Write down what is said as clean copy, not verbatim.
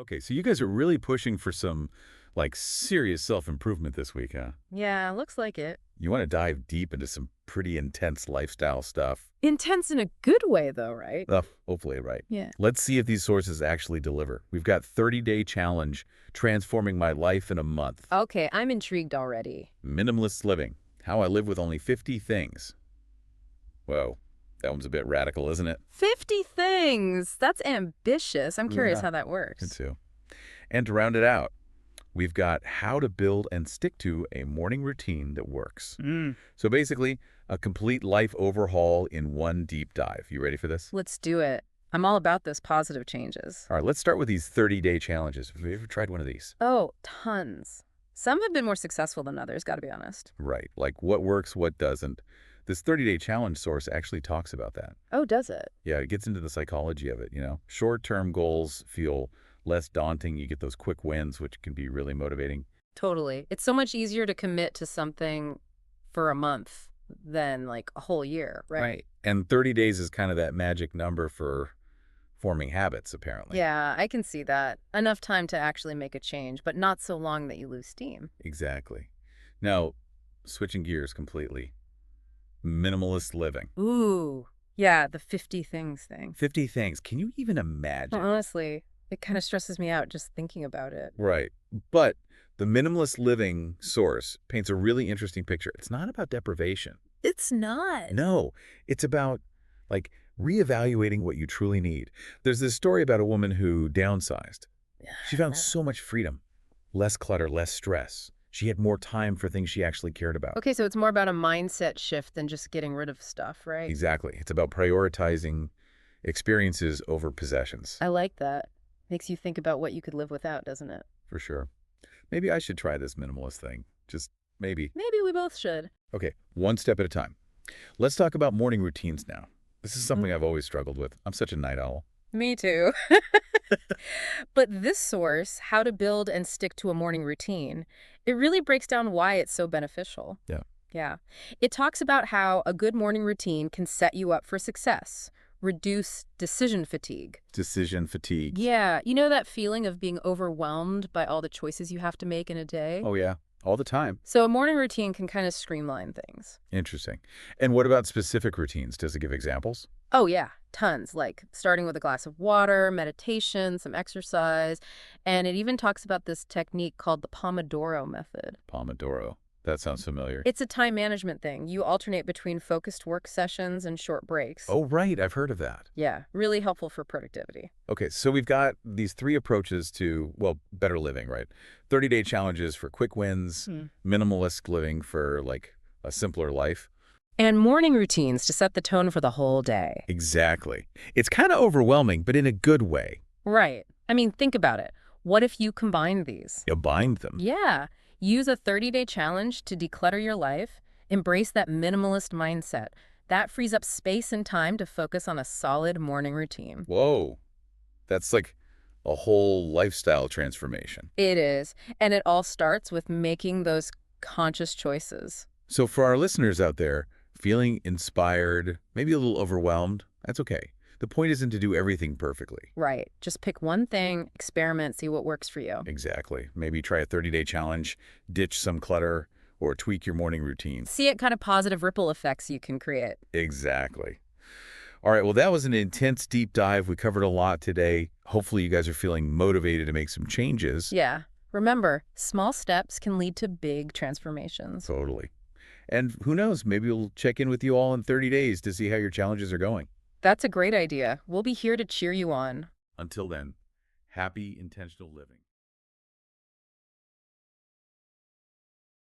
Okay, so you guys are really pushing for some, like, serious self-improvement this week, huh? Yeah, looks like it. You want to dive deep into some pretty intense lifestyle stuff. Intense in a good way, though, right? Hopefully, right. Yeah. Let's see if these sources actually deliver. We've got 30-day challenge, transforming my life in a month. Okay, I'm intrigued already. Minimalist living, how I live with only 50 things. Whoa, that one's a bit radical, isn't it? 50 things! That's ambitious. I'm curious Yeah, how that me works. too. And to round it out, we've got how to build and stick to a morning routine that works. Mm. So basically, a complete life overhaul in one deep dive. You ready for this? Let's do it. I'm all about this positive changes. All right, let's start with these 30-day challenges. Have you ever tried one of these? Oh, tons. Some have been more successful than others, gotta be honest. Right, like what works, what doesn't. This 30-day challenge source actually talks about that. Oh, does it? Yeah, it gets into the psychology of it. Short-term goals feel less daunting. You get those quick wins, which can be really motivating. Totally. It's so much easier to commit to something for a month than like a whole year, right? And 30 days is kind of that magic number for forming habits, apparently. Yeah, I can see that. Enough time to actually make a change, but not so long that you lose steam. Exactly. Now, switching gears completely. Minimalist living. Ooh, yeah, the 50 things thing. 50 things. Can you even Well, imagine? honestly, it kind of stresses me out just thinking about it. Right. But the minimalist living source paints a really interesting picture. It's not about deprivation. It's not. No, it's about, like, reevaluating what you truly need. There's this story about a woman who downsized. She found so much freedom, less clutter, less stress. She had more time for things she actually cared about. Okay, so it's more about a mindset shift than just getting rid of stuff, right? Exactly. It's about prioritizing experiences over possessions, I like that. Makes you think about what you could live without, doesn't it? for sure. Maybe I should try this minimalist thing. Just maybe. Maybe we both should. Okay, one step at a time. Let's talk about morning routines now. This is something Mm. I've always struggled with. I'm such a night owl. Me too. But this source, How to Build and Stick to a Morning Routine, it really breaks down why it's so beneficial. Yeah. Yeah. It talks about how a good morning routine can set you up for success, reduce decision fatigue. Decision fatigue. Yeah, you know that feeling of being overwhelmed by all the choices you have to make in a day? Oh, yeah. All the time. So a morning routine can kind of streamline things. Interesting. And what about specific routines? Does it give examples? Oh, yeah, tons, like starting with a glass of water, meditation, some exercise. And it even talks about this technique called the Pomodoro method. Pomodoro. That sounds familiar. It's a time management thing. You alternate between focused work sessions and short breaks. Oh, right. I've heard of that. Yeah, really helpful for productivity. Okay, so we've got these three approaches to, well, better living, right? 30-day challenges for quick wins, Hmm. minimalist living for, like, a simpler life. And morning routines to set the tone for the whole day. Exactly. It's kind of overwhelming, but in a good way. Right. I mean, think about it. What if you combine these? You bind them. Yeah. Use a 30-day challenge to declutter your life. Embrace that minimalist mindset. That frees up space and time to focus on a solid morning routine. Whoa. That's like a whole lifestyle transformation. It is. And it all starts with making those conscious choices. So for our listeners out there, feeling inspired, maybe a little overwhelmed, that's okay. The point isn't to do everything perfectly. Right. Just pick one thing, experiment, see what works for you. Exactly. Maybe try a 30-day challenge, ditch some clutter, or tweak your morning routine. See what kind of positive ripple effects you can create. Exactly. All right, well, that was an intense deep dive. We covered a lot today. Hopefully you guys are feeling motivated to make some changes. Yeah. Remember, small steps can lead to big transformations. Totally. And who knows, maybe we'll check in with you all in 30 days to see how your challenges are going. That's a great idea. We'll be here to cheer you on. Until then, happy intentional living.